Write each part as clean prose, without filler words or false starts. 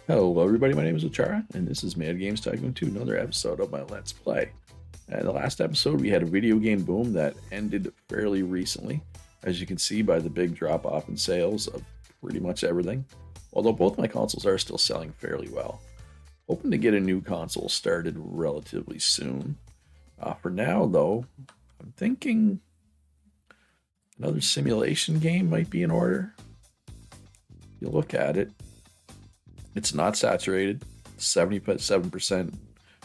Hello, everybody. My name is Achara, and this is Mad Games Tycoon 2, another episode of my Let's Play. In the last episode, we had a video game boom that ended fairly recently, as you can see by the big drop off in sales of pretty much everything. Although both my consoles are still selling fairly well. Hoping to get a new console started relatively soon. For now, though, I'm thinking another simulation game might be in order. You look at it, it's not saturated, 77%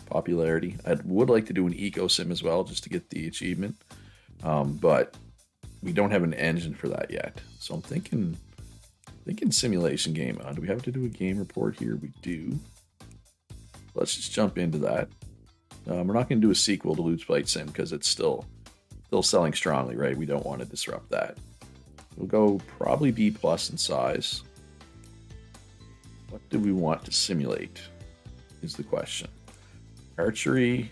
popularity. I would like to do an eco sim as well just to get the achievement, but we don't have an engine for that yet. So I'm thinking simulation game. Do we have to do a game report here? We do. Let's just jump into that. We're not going to do a sequel to Loot Fight Sim because it's still selling strongly, right? We don't want to disrupt that. We'll go probably B plus in size. What do we want to simulate is the question. Archery,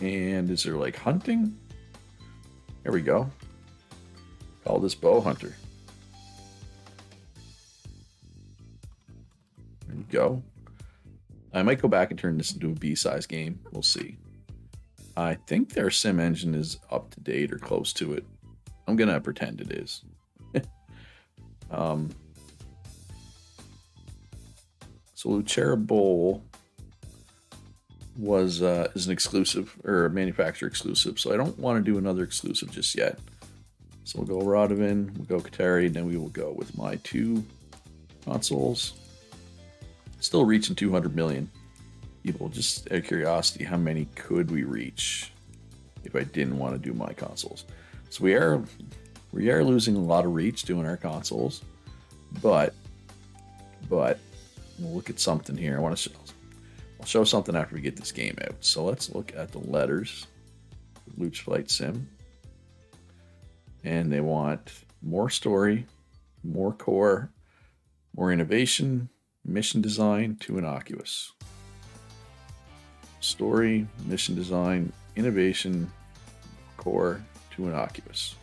and is there like hunting? There we go. Call this bow hunter. There you go. I might go back and turn this into a B-size game. We'll see. I think their sim engine is up to date or close to it. I'm gonna pretend it is. So Lucera Bowl is an exclusive or a manufacturer exclusive, so I don't want to do another exclusive just yet. So we'll go Radovan, we'll go Qatari, and then we will go with my two consoles. Still reaching 200 million people. Just out of curiosity, how many could we reach if I didn't want to do my consoles? So we are losing a lot of reach doing our consoles, but we'll look at something here. I'll show something after we get this game out. So let's look at the letters. Loot Flight Sim. And they want more story, more core, more innovation, mission design, too innocuous. Story, mission design, innovation, core, too innocuous.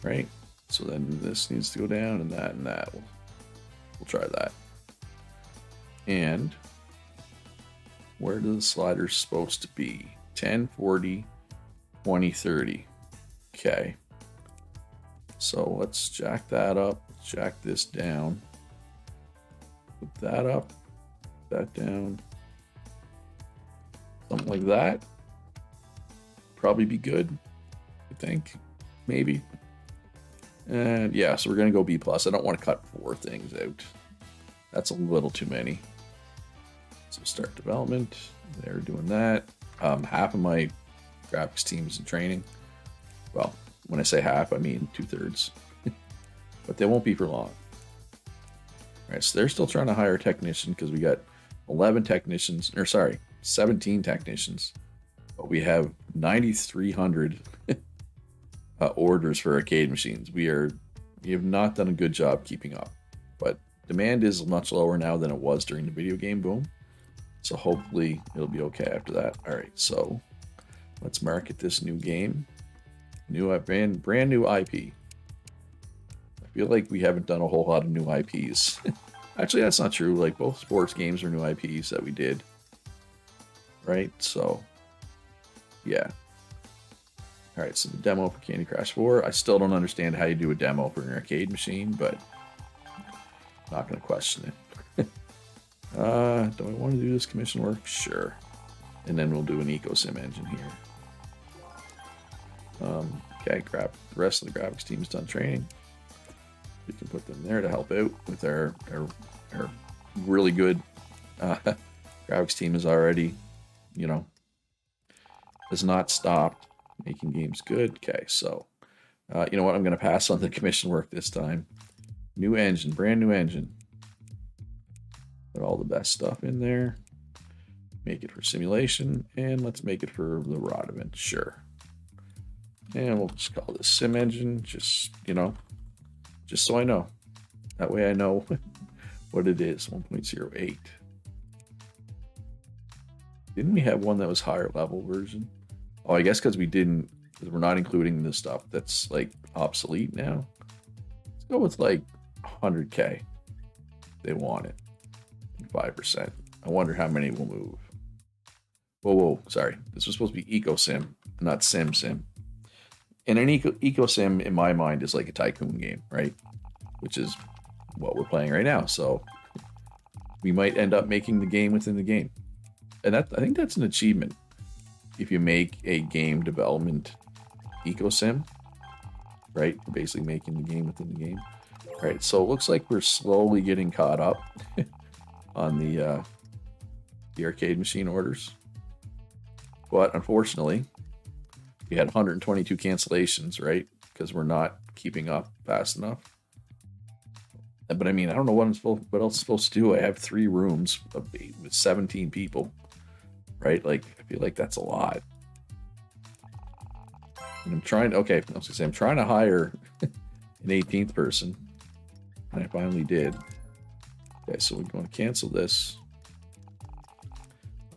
Right? So then this needs to go down and that and that. We'll try that. And where do the sliders supposed to be? 10, 40, 20, 30. Okay. So let's jack that up, jack this down, put that up, that down, something like that. Probably be good, I think, maybe. And yeah, so we're gonna go B plus. I don't want to cut 4 things out. That's a little too many. So start development. They're doing that. Half of my graphics team is in training. Well, when I say half, I mean 2/3. But they won't be for long. All right, so they're still trying to hire a technician because we got 17 technicians. But we have 9,300 orders for arcade machines. We have not done a good job keeping up. But demand is much lower now than it was during the video game boom. So hopefully it'll be okay after that. All right, so let's market this new game. Brand new IP. I feel like we haven't done a whole lot of new IPs. Actually, that's not true. Like both sports games are new IPs that we did. Right? So, yeah. All right, so the demo for Candy Crush 4. I still don't understand how you do a demo for an arcade machine, but not going to question it. Do I want to do this commission work? Sure. And then we'll do an eco sim engine here. Okay, the rest of the graphics team is done training. We can put them there to help out with our really good graphics team is already, has not stopped making games good. Okay, so you know what? I'm going to pass on the commission work this time. New engine, brand new engine. Put all the best stuff in there. Make it for simulation, and let's make it for the rod event. Sure. And we'll just call this sim engine, just so I know. That way I know what it is. 1.08. Didn't we have one that was higher level version? Oh, I guess because we're not including the stuff that's like obsolete now. Let's go with like 100K. They want it. 5%. I wonder how many will move. Whoa, sorry. This was supposed to be Eco Sim, not Sim. And an Eco Sim, in my mind, is like a Tycoon game, right? Which is what we're playing right now. So we might end up making the game within the game. And I think that's an achievement. If you make a game development Eco Sim, right? You're basically making the game within the game. All right, so it looks like we're slowly getting caught up on the arcade machine orders. But unfortunately, we had 122 cancellations, right? Because we're not keeping up fast enough. But I mean, I don't know what what else I'm supposed to do. I have 3 rooms with 17 people, right? Like, I feel like that's a lot. And I'm trying to, okay, I was gonna say, I'm trying to hire an 18th person. And I finally did. Okay, so we're going to cancel this.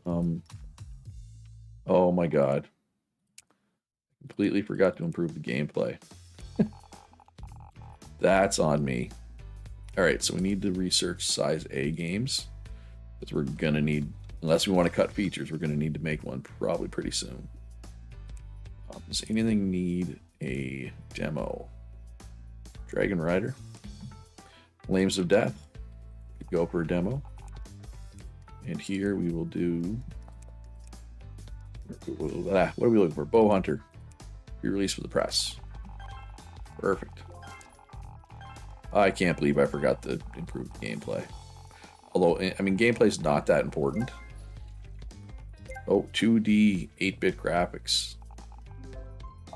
Oh my God. Completely forgot to improve the gameplay. That's on me. All right, so we need to research size A games. Because we're going to need, unless we want to cut features, we're going to need to make one probably pretty soon. Does anything need a demo? Dragon Rider. Flames of Death. Go for a demo. And here we will do... What are we looking for? Bow Hunter. Re-release for the press. Perfect. I can't believe I forgot to improve the gameplay. Although, I mean, gameplay is not that important. Oh, 2D 8-bit graphics.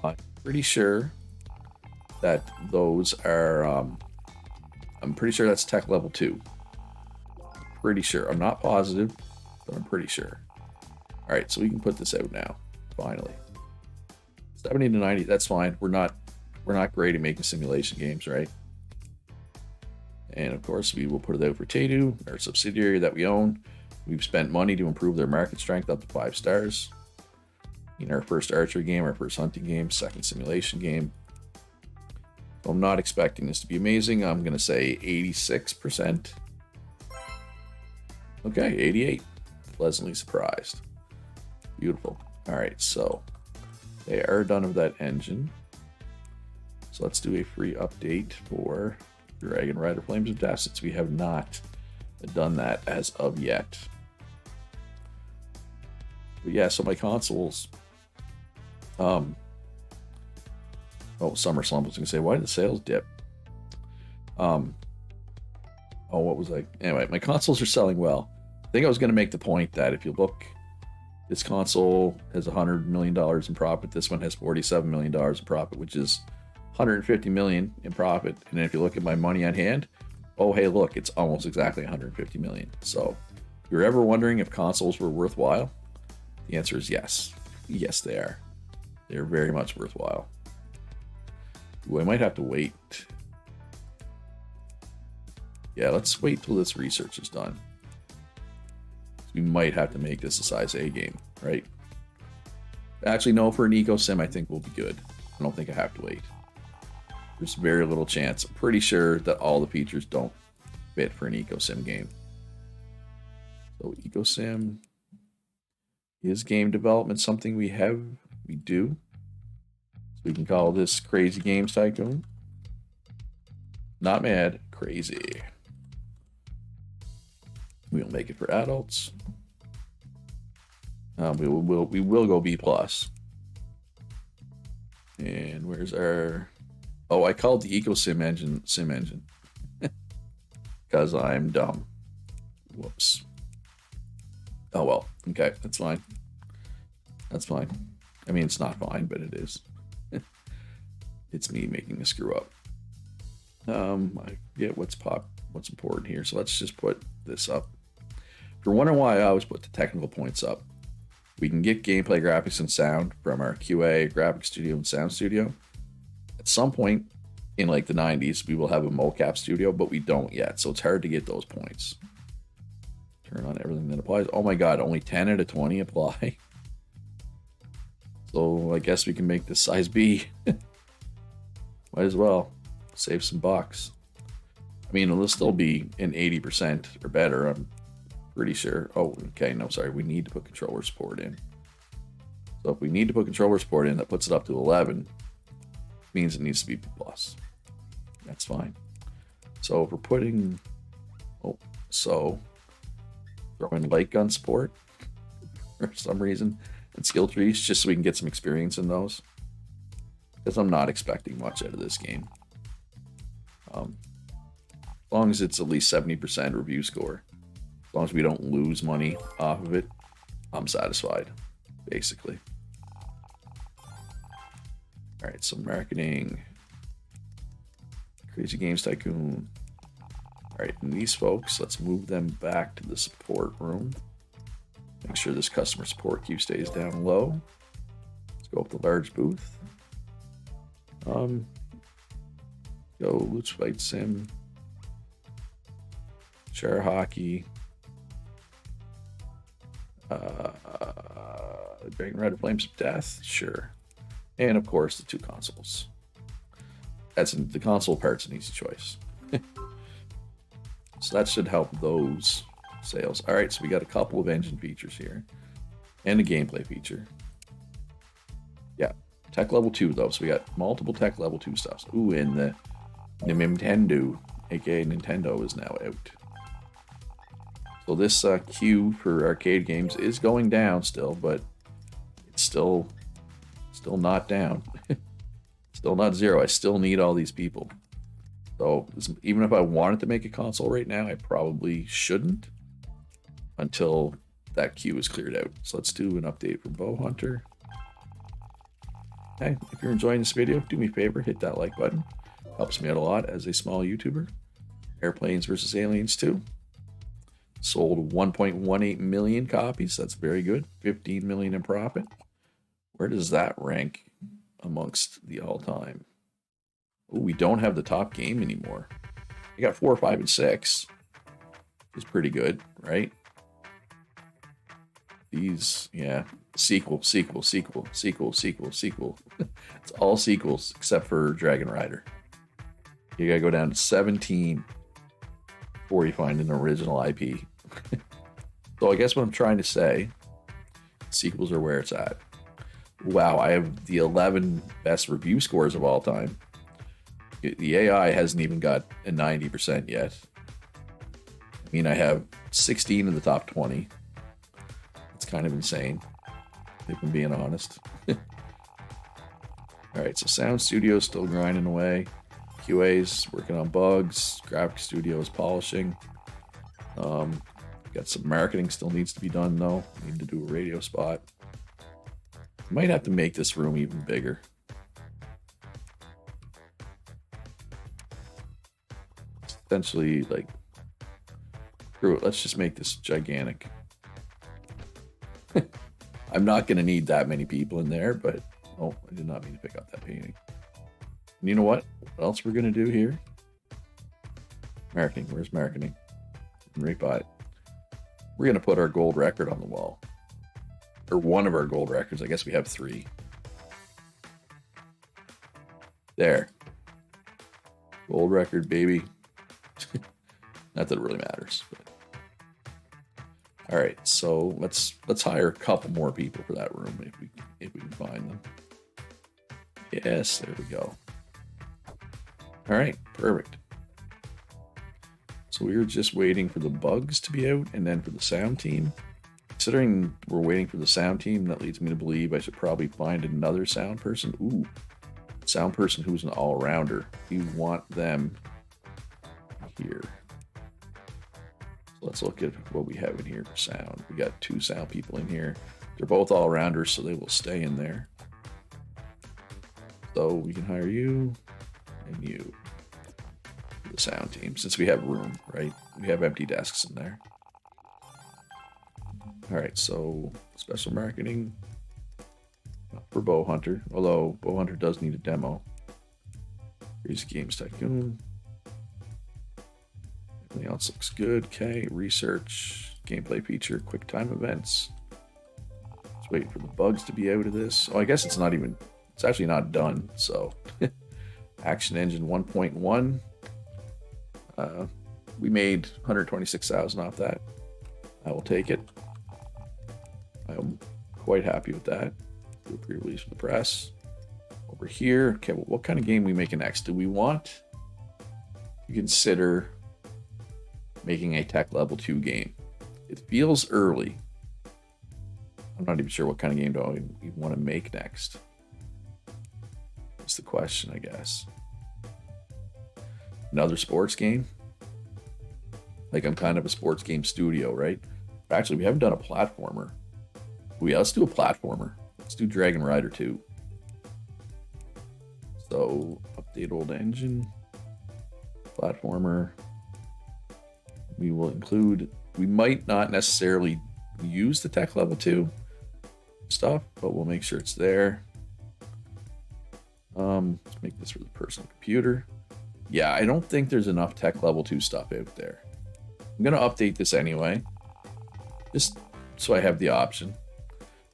I'm pretty sure that those are... I'm pretty sure that's tech level 2. Pretty sure. I'm not positive, but I'm pretty sure. All right, so we can put this out now. Finally, 70 to 90. That's fine. We're not great at making simulation games, right? And of course, we will put it out for Tycoon, our subsidiary that we own. We've spent money to improve their market strength up to 5 stars. In our first archery game, our first hunting game, second simulation game. So I'm not expecting this to be amazing. I'm going to say 86%. Okay, 88. Pleasantly surprised. Beautiful. All right, so they are done with that engine. So let's do a free update for Dragon Rider Flames of Death, since we have not done that as of yet. But yeah, so my consoles. Oh, Summer Slump. I was gonna say, why did the sales dip? Oh, what was I? Anyway, my consoles are selling well. I think I was gonna make the point that if you look, this console has $100 million in profit. This one has $47 million in profit, which is $150 million in profit. And then if you look at my money on hand, oh, hey, look, it's almost exactly $150 million. So if you're ever wondering if consoles were worthwhile, the answer is yes. Yes, they are. They're very much worthwhile. Ooh, I might have to wait. Yeah, let's wait till this research is done. We might have to make this a size A game, right? Actually, no, for an Eco Sim, I think we'll be good. I don't think I have to wait. There's very little chance. I'm pretty sure that all the features don't fit for an Eco Sim game. So Eco Sim is game development something we do. So we can call this Crazy Games Tycoon. Not mad, crazy. We'll make it for adults. We will go B+. And where's our... Oh, I called the Eco Sim engine Sim Engine. Because I'm dumb. Whoops. Oh well. Okay, that's fine. That's fine. I mean, it's not fine, but it is. It's me making a screw up. I forget what's important here. So let's just put this up. If you're wondering why I always put the technical points up, we can get gameplay, graphics, and sound from our QA, graphics studio, and sound studio. At some point in like the 90s, we will have a mocap studio, but we don't yet. So it's hard to get those points. Turn on everything that applies. Oh my God, only 10 out of 20 apply. So I guess we can make this size B. Might as well save some bucks. I mean, it'll still be an 80% or better. Pretty sure. Oh, okay. No, sorry. We need to put controller support in. So if we need to put controller support in, that puts it up to 11. Means it needs to be plus. That's fine. So if we're putting, so throw in light gun support for some reason and skill trees just so we can get some experience in those. Because I'm not expecting much out of this game. As long as it's at least 70% review score, as long as we don't lose money off of it, I'm satisfied, basically. All right, so marketing, Crazy Games Tycoon. All right, and these folks, let's move them back to the support room. Make sure this customer support queue stays down low. Let's go up the large booth. Go Lucha Fight Sim. Share Hockey. Dragon Rider Flames of Death, sure. And of course the two consoles. The console part's an easy choice. So that should help those sales. All right, so we got a couple of engine features here and a gameplay feature. Yeah, tech level 2 though. So we got multiple tech level 2 stuffs. Ooh, and the Nintendo, aka Nintendo, is now out. So this queue for arcade games is going down still, but it's still not down. Still not zero. I still need all these people. So even if I wanted to make a console right now, I probably shouldn't until that queue is cleared out. So let's do an update for Bow Hunter. Hey, if you're enjoying this video, do me a favor, hit that like button. Helps me out a lot as a small YouTuber. Airplanes vs. Aliens 2. Sold 1.18 million copies. That's very good. 15 million in profit. Where does that rank amongst the all-time? Oh, we don't have the top game anymore. We got 4, 5, and 6. It's pretty good, right? These, yeah. Sequel. It's all sequels except for Dragon Rider. You gotta go down to 17 before you find an original IP. So I guess what I'm trying to say, sequels are where it's at. Wow, I have the 11 best review scores of all time. The AI hasn't even got a 90% yet. I mean, I have 16 in the top 20. It's kind of insane, if I'm being honest. All right, so Sound Studio's still grinding away. QA's working on bugs. Graphic Studio's polishing. Got some marketing still needs to be done though. Need to do a radio spot. Might have to make this room even bigger. Essentially, like, screw it. Let's just make this gigantic. I'm not going to need that many people in there, but oh, I did not mean to pick up that painting. And you know what? What else we're going to do here? Marketing. Where's marketing? Right by it. We're going to put our gold record on the wall. Or one of our gold records. I guess we have 3. There. Gold record, baby. Not that it really matters. But. All right, so let's hire a couple more people for that room if we can find them. Yes, there we go. All right, perfect. So we were just waiting for the bugs to be out and then for the sound team. Considering we're waiting for the sound team, that leads me to believe I should probably find another sound person. Ooh, sound person who's an all-rounder. We want them here. So let's look at what we have in here for sound. We got 2 sound people in here. They're both all-rounders, so they will stay in there. So we can hire you and you. The sound team, since we have room, right? We have empty desks in there. All right, so special marketing for Bow Hunter, although Bow Hunter does need a demo. Crazy Games Tycoon. Everything else looks good. Okay, research, gameplay feature, quick time events. Just waiting for the bugs to be out of this. Oh, I guess it's actually not done, so. Action Engine 1.1. We made 126,000 off that. I will take it. I'm quite happy with that. Do a pre-release for the press. Over here, okay, well, what kind of game are we making next? Do we want to consider making a tech level 2 game? It feels early. I'm not even sure what kind of game do we want to make next. That's the question, I guess. Another sports game? Like, I'm kind of a sports game studio, right? But actually, we haven't done a platformer. Let's do a platformer. Let's do Dragon Rider 2. So, update old engine. Platformer. We will include... We might not necessarily use the tech level 2 stuff, but we'll make sure it's there. Let's make this for the personal computer. Yeah, I don't think there's enough tech level 2 stuff out there. I'm going to update this anyway, just so I have the option.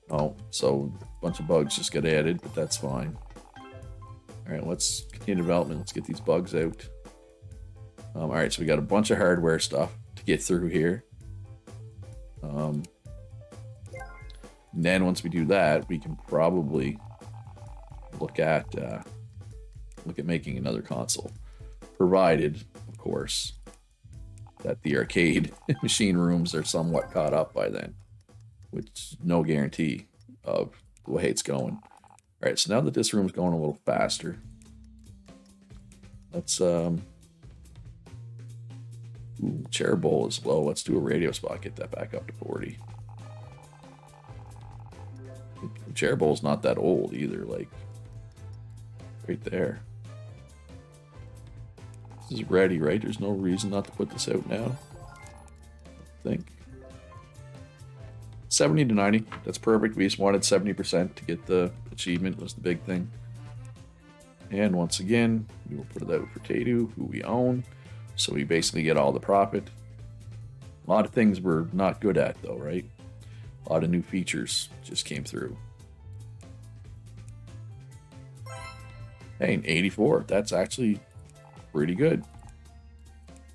Oh, so a bunch of bugs just got added, but that's fine. All right, let's continue development. Let's get these bugs out. All right, so we got a bunch of hardware stuff to get through here. And then once we do that, we can probably look at making another console, provided, of course, that the arcade machine rooms are somewhat caught up by then, which no guarantee of the way it's going. All right, so now that this room's going a little faster, let's chair bowl is low. Let's do a radio spot. Get that back up to 40. The chair bowl's not that old either. Like right there. This is ready, right? There's no reason not to put this out now. I think 70 to 90. That's perfect. We just wanted 70% to get the achievement. Was the big thing. And once again, we will put it out for Tatu, who we own. So we basically get all the profit. A lot of things we're not good at, though, right? A lot of new features just came through. Hey, an 84. That's actually pretty good.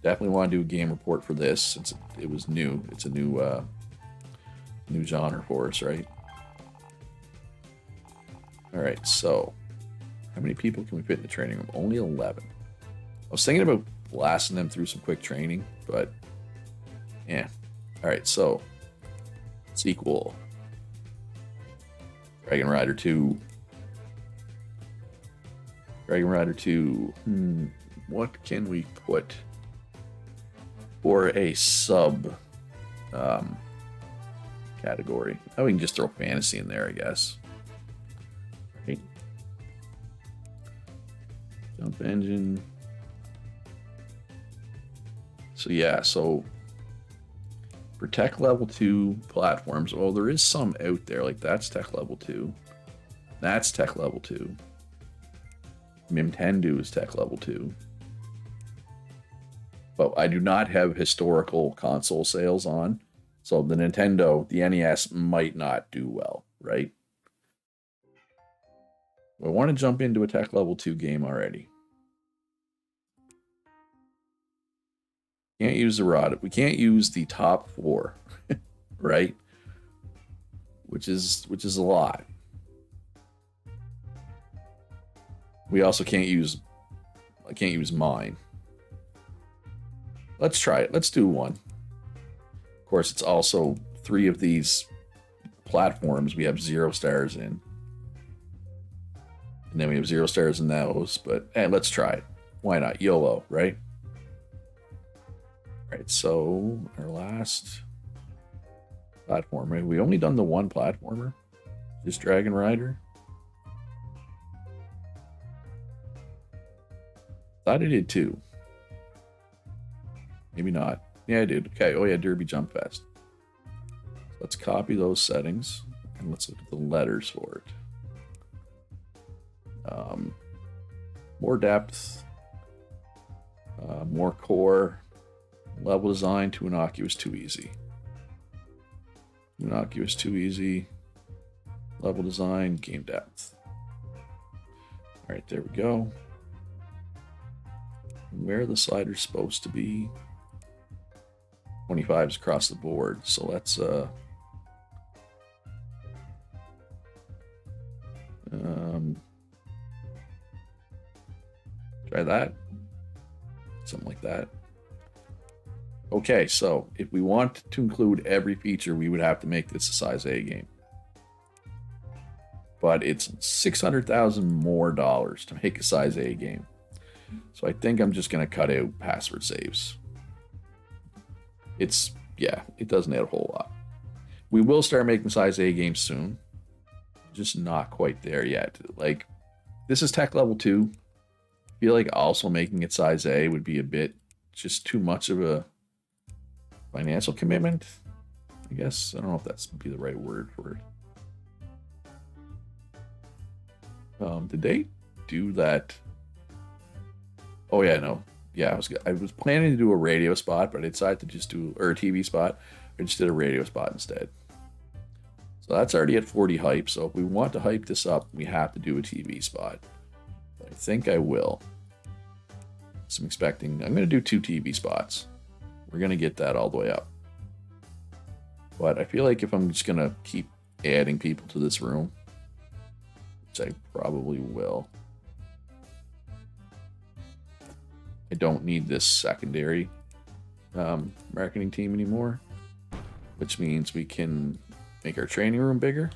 Definitely want to do a game report for this since it was new. It's a new genre for us, right? All right, so how many people can we fit in the training room? Only 11. I was thinking about blasting them through some quick training, but yeah. All right, so sequel. Dragon Rider 2. Dragon Rider 2. What can we put for a sub category? Oh, we can just throw fantasy in there, I guess. Right. Jump engine. So yeah, so for tech level 2 platforms, well, there is some out there. Like that's tech level 2. That's tech level 2. Nintendo is tech level 2. But I do not have historical console sales on. So the Nintendo, the NES might not do well, right? I want to jump into a tech level 2 game already. Can't use the rod. We can't use the top 4, right? Which is a lot. We also can't use. I can't use mine. Let's try it. Let's do one. Of course, it's also 3 of these platforms we have 0 stars in. And then we have 0 stars in those. But hey, let's try it. Why not? YOLO, right? All right, so our last platformer. Have we only done the one platformer? Just Dragon Rider? Thought I did 2. Maybe not. Yeah, I did. Okay. Oh, yeah, Derby Jump Fest. Let's copy those settings and let's look at the letters for it. More depth, more core, level design, too innocuous, too easy. Innocuous, too easy. Level design, game depth. All right, there we go. Where are the sliders supposed to be? 25s across the board. So let's try that. Something like that. Okay, so if we want to include every feature, we would have to make this a size A game. But it's $600,000 more to make a size A game. So I think I'm just going to cut out password saves. It doesn't add a whole lot. We will start making size A games soon. Just not quite there yet. Like, this is tech level 2. I feel like also making it size A would be a bit just too much of a financial commitment, I guess. I don't know if that's be the right word for it. Did they do that? Oh yeah, no. Yeah, I was planning to do a radio spot, but I decided to just do a TV spot. I just did a radio spot instead. So that's already at 40 hype. So if we want to hype this up, we have to do a TV spot. But I think I will. So I'm going to do 2 TV spots. We're going to get that all the way up. But I feel like if I'm just going to keep adding people to this room, which I probably will, I don't need this secondary marketing team anymore, which means we can make our training room bigger,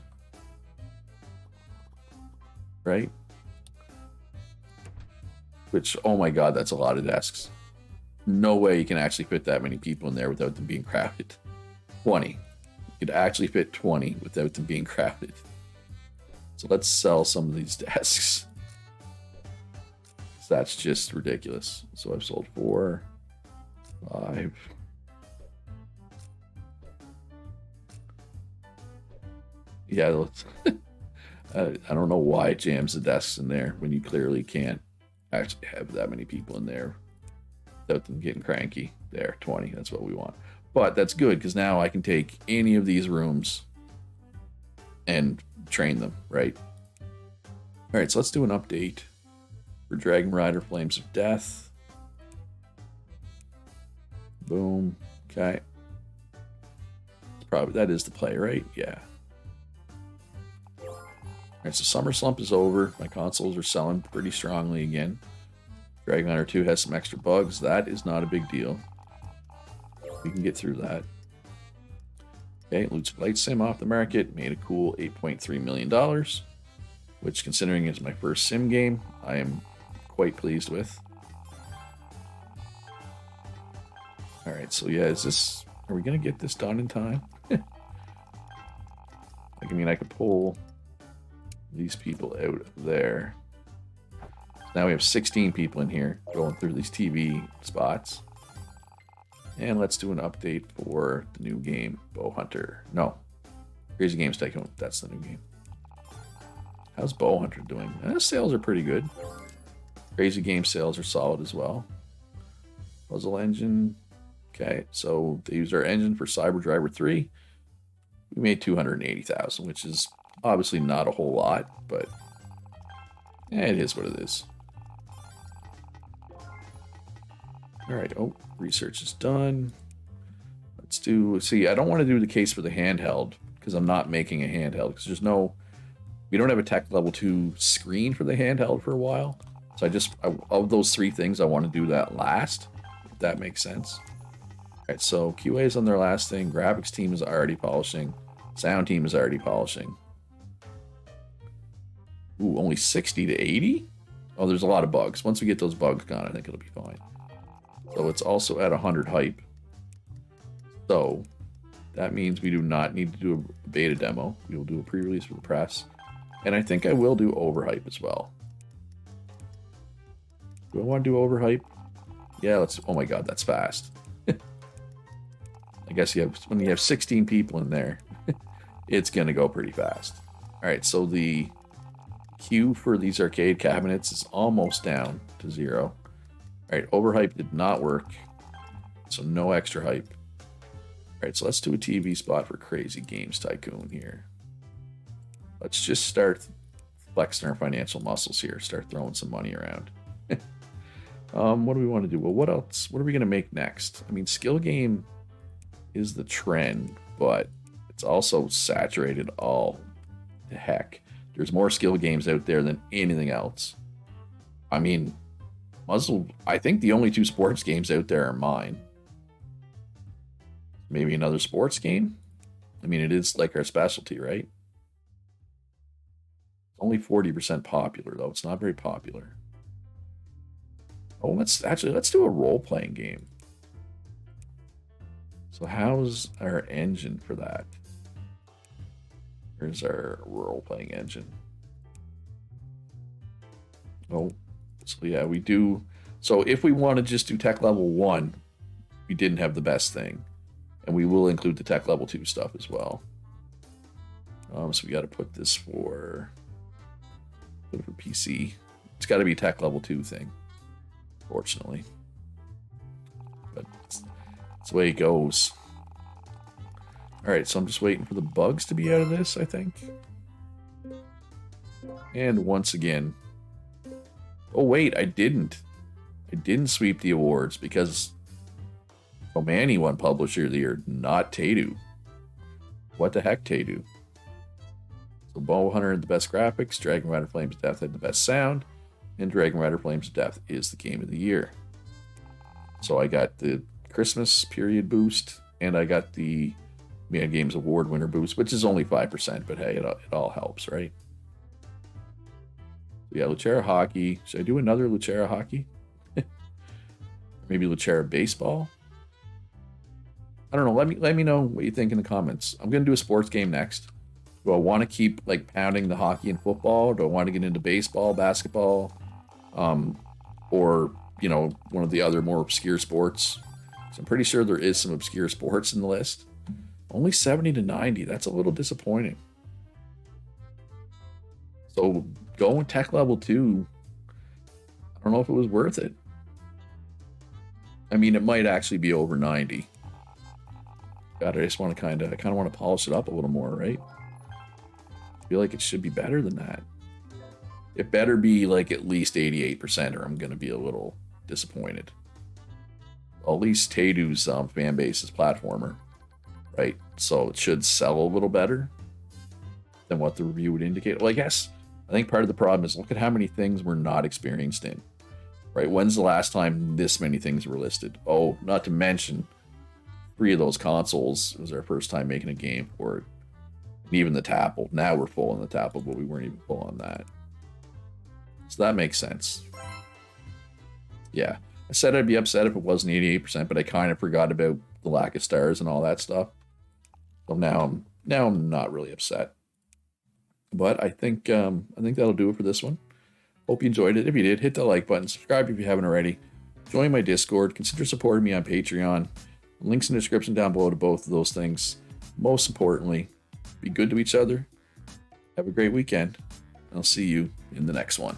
right? Which, oh my god, that's a lot of desks. No way you can actually fit that many people in there without them being crowded. 20. You could actually fit 20 without them being crowded. So let's sell some of these desks. That's just ridiculous. So I've sold 4, 5. Yeah, I don't know why it jams the desks in there when you clearly can't actually have that many people in there without them getting cranky. There, 20. That's what we want. But that's good because now I can take any of these rooms and train them, right? All right, so let's do an update for Dragon Rider Flames of Death. Boom. Okay. That is the play, right? Yeah. All right, so Summer Slump is over. My consoles are selling pretty strongly again. Dragon Rider 2 has some extra bugs. That is not a big deal. We can get through that. Okay, Loot Flight Sim off the market. Made a cool $8.3 million, which, considering it's my first sim game, I am quite pleased with. All right, so yeah, are we gonna get this done in time? I mean, I could pull these people out of there. Now we have 16 people in here going through these TV spots. And let's do an update for the new game, Bow Hunter. No, Crazy Games Tycoon. That's the new game. How's Bow Hunter doing? Sales are pretty good. Crazy Game sales are solid as well. Puzzle Engine. Okay, so they used our engine for Cyber Driver 3. We made 280,000, which is obviously not a whole lot, but it is what it is. All right, research is done. Let's see, I don't want to do the case for the handheld because I'm not making a handheld because we don't have a tech level 2 screen for the handheld for a while. So of those 3 things, I want to do that last, if that makes sense. All right, so QA is on their last thing. Graphics team is already polishing. Sound team is already polishing. Ooh, only 60 to 80? Oh, there's a lot of bugs. Once we get those bugs gone, I think it'll be fine. So it's also at 100 hype. So that means we do not need to do a beta demo. We will do a pre-release for the press. And I think I will do overhype as well. Do I want to do overhype? Yeah, oh my god, that's fast. I guess when you have 16 people in there, it's going to go pretty fast. All right, so the queue for these arcade cabinets is almost down to 0. All right, overhype did not work, so no extra hype. All right, so let's do a TV spot for Crazy Games Tycoon here. Let's just start flexing our financial muscles here, start throwing some money around. What do we want to do? Well, what else? What are we going to make next? I mean, Skill Game is the trend, but it's also saturated all the heck. There's more skill games out there than anything else. I mean, I think the only two sports games out there are mine. Maybe another sports game? I mean, it is like our specialty, right? Only 40% popular, though. It's not very popular. Oh, let's do a role-playing game. So how's our engine for that? Here's our role-playing engine. Oh, so yeah, we do. So if we want to just do tech level 1, we didn't have the best thing. And we will include the tech level 2 stuff as well. So we got to put this for PC. It's got to be tech level 2 thing, fortunately. But it's the way it goes. All right, so I'm just waiting for the bugs to be out of this, I think. And once again, oh wait, I didn't sweep the awards because Omani won Publisher of the Year, not Tadu. What the heck, Tadu? So Bow Hunter had the best graphics, Dragon Rider Flames of Death had the best sound, and Dragon Rider Flames of Death is the game of the year. So I got the Christmas period boost, and I got the Mad Games Award winner boost, which is only 5%, but hey, it all helps, right? Yeah, Lucera Hockey. Should I do another Lucera Hockey? Maybe Lucera Baseball? I don't know. Let me know what you think in the comments. I'm going to do a sports game next. Do I want to keep like pounding the hockey and football? Do I want to get into baseball, basketball, or one of the other more obscure sports? So I'm pretty sure there is some obscure sports in the list. Only 70 to 90. That's a little disappointing. So going tech level 2, I don't know if it was worth it. I mean, it might actually be over 90. God, I just want to kind of want to polish it up a little more, right? I feel like it should be better than that. It better be like at least 88%, or I'm going to be a little disappointed. Well, at least Tadu's fan base is platformer, right? So it should sell a little better than what the review would indicate. Well, I think part of the problem is look at how many things we're not experienced in, right? When's the last time this many things were listed? Oh, not to mention 3 of those consoles was our first time making a game for it. And even the Tapple. Now we're full on the Tapple, but we weren't even full on that. So that makes sense. Yeah. I said I'd be upset if it wasn't 88%, but I kind of forgot about the lack of stars and all that stuff. So now I'm not really upset. But I think that'll do it for this one. Hope you enjoyed it. If you did, hit the like button, subscribe if you haven't already. Join my Discord. Consider supporting me on Patreon. Links in the description down below to both of those things. Most importantly, be good to each other. Have a great weekend. I'll see you in the next one.